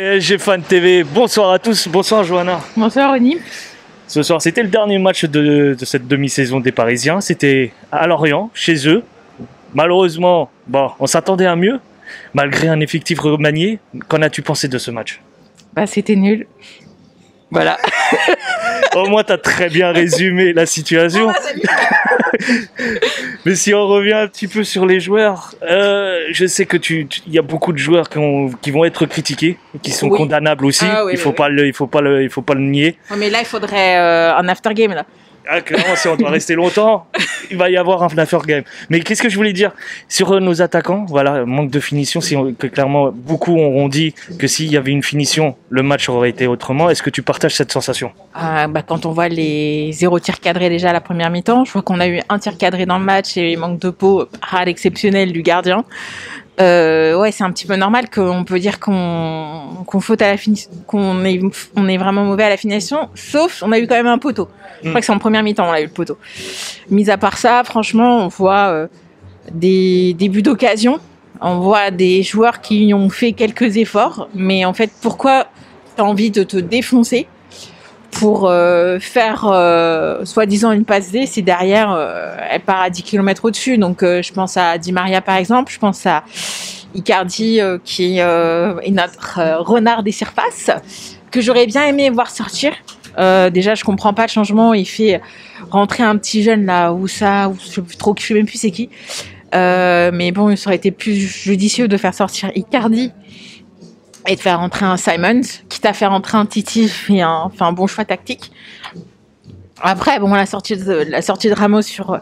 PSG Fan TV, bonsoir à tous, bonsoir Johanna. Bonsoir Ronnie. Ce soir, c'était le dernier match de cette demi-saison des Parisiens. C'était à Lorient, chez eux. Malheureusement, bon, on s'attendait à mieux, malgré un effectif remanié. Qu'en as-tu pensé de ce match? Bah, c'était nul. Voilà. Au moins, tu as très bien résumé la situation. Mais si on revient un petit peu sur les joueurs, je sais que il y a beaucoup de joueurs qui vont être critiqués, qui sont condamnables aussi. Il faut pas le nier. Oh, mais là, il faudrait un after game là. Ah, clairement, si on doit rester longtemps, il va y avoir un after game. Mais qu'est-ce que je voulais dire sur nos attaquants? Voilà, manque de finition. Que clairement, beaucoup auront dit que s'il y avait une finition, le match aurait été autrement. Est-ce que tu partages cette sensation? Quand on voit les 0 tirs cadrés déjà à la première mi-temps, je vois qu'on a eu un tir cadré dans le match et manque de peau à l'exceptionnel du gardien. Ouais, c'est un petit peu normal qu'on peut dire qu'on faute à la finition, on est vraiment mauvais à la finition, sauf on a eu quand même un poteau. Je crois que c'est en première mi-temps on a eu le poteau. Mis à part ça, franchement, on voit des débuts d'occasion, on voit des joueurs qui ont fait quelques efforts, mais en fait, pourquoi tu as envie de te défoncer pour faire soi-disant une passe D, c'est derrière, elle part à 10 km au-dessus. Donc je pense à Di Maria par exemple, je pense à Icardi qui est notre renard des surfaces, que j'aurais bien aimé voir sortir. Déjà je comprends pas le changement, il fait rentrer un petit jeune là, je sais même plus c'est qui. Mais bon, ça aurait été plus judicieux de faire sortir Icardi et de faire rentrer un Simons, quitte à faire rentrer un Titi, fait un bon choix tactique. Après, bon, la sortie de Ramos sur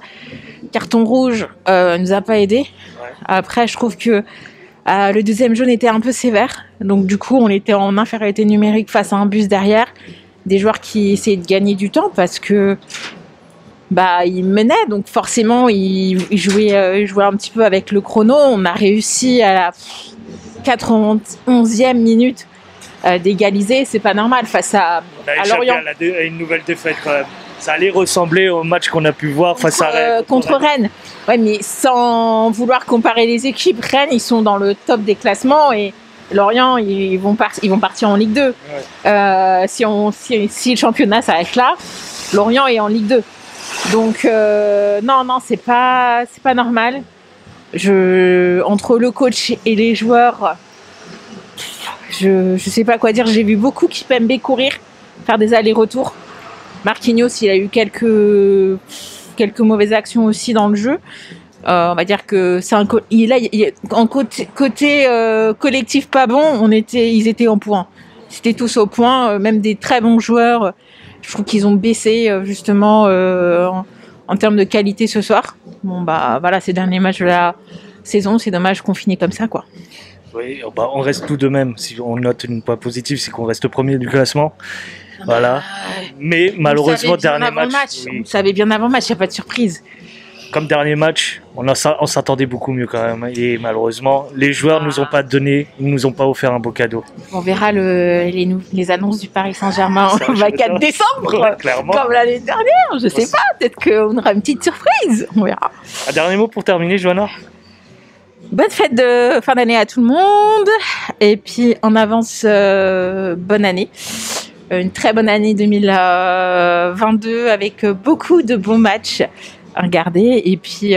carton rouge nous a pas aidé. Ouais. Après, je trouve que le deuxième jaune était un peu sévère. Donc du coup, on était en infériorité numérique face à un bus derrière. Des joueurs qui essayaient de gagner du temps parce que ils menaient. Donc forcément, ils jouaient un petit peu avec le chrono. On a réussi à la 91e minute d'égaliser, c'est pas normal face à Lorient. À une nouvelle défaite quand même. Ça allait ressembler au match qu'on a pu voir face à contre Rennes. Ouais, mais sans vouloir comparer les équipes, Rennes ils sont dans le top des classements et Lorient ils vont partir en Ligue 2. Ouais. Si le championnat s'arrête là, Lorient est en Ligue 2. Donc non, c'est pas normal. Entre le coach et les joueurs, je sais pas quoi dire. J'ai vu beaucoup Kimpembe courir, faire des allers-retours. Marquinhos, il a eu quelques mauvaises actions aussi dans le jeu. On va dire que c'est côté collectif pas bon. Ils étaient en point. C'était tous au point, même des très bons joueurs. Je trouve qu'ils ont baissé justement en termes de qualité ce soir. Bon voilà, ces derniers matchs de la saison, c'est dommage qu'on finisse comme ça quoi. Oui, on reste tout de même, si on note une point positive, c'est qu'on reste premier du classement. Voilà. Mais malheureusement, dernier match. On savait bien avant le match, il n'y a pas de surprise. Comme dernier match, on s'attendait beaucoup mieux quand même. Et malheureusement, les joueurs nous ont pas donné, ils nous ont pas offert un beau cadeau. On verra les annonces du Paris Saint-Germain le 24 décembre, ouais, clairement. Comme l'année dernière. Je sais pas, peut-être qu'on aura une petite surprise. On verra. Un dernier mot pour terminer, Johanna. Bonne fête de fin d'année à tout le monde. Et puis en avance, bonne année. Une très bonne année 2022 avec beaucoup de bons matchs à regarder. Et puis,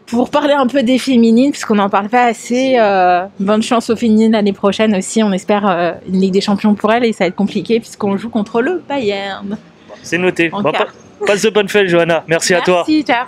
pour parler un peu des féminines, parce qu'on n'en parle pas assez, bonne chance aux féminines l'année prochaine aussi. On espère une Ligue des Champions pour elles et ça va être compliqué puisqu'on joue contre le Bayern. C'est noté. Passe de bonne fête, Johanna. Merci à toi. Merci, ciao.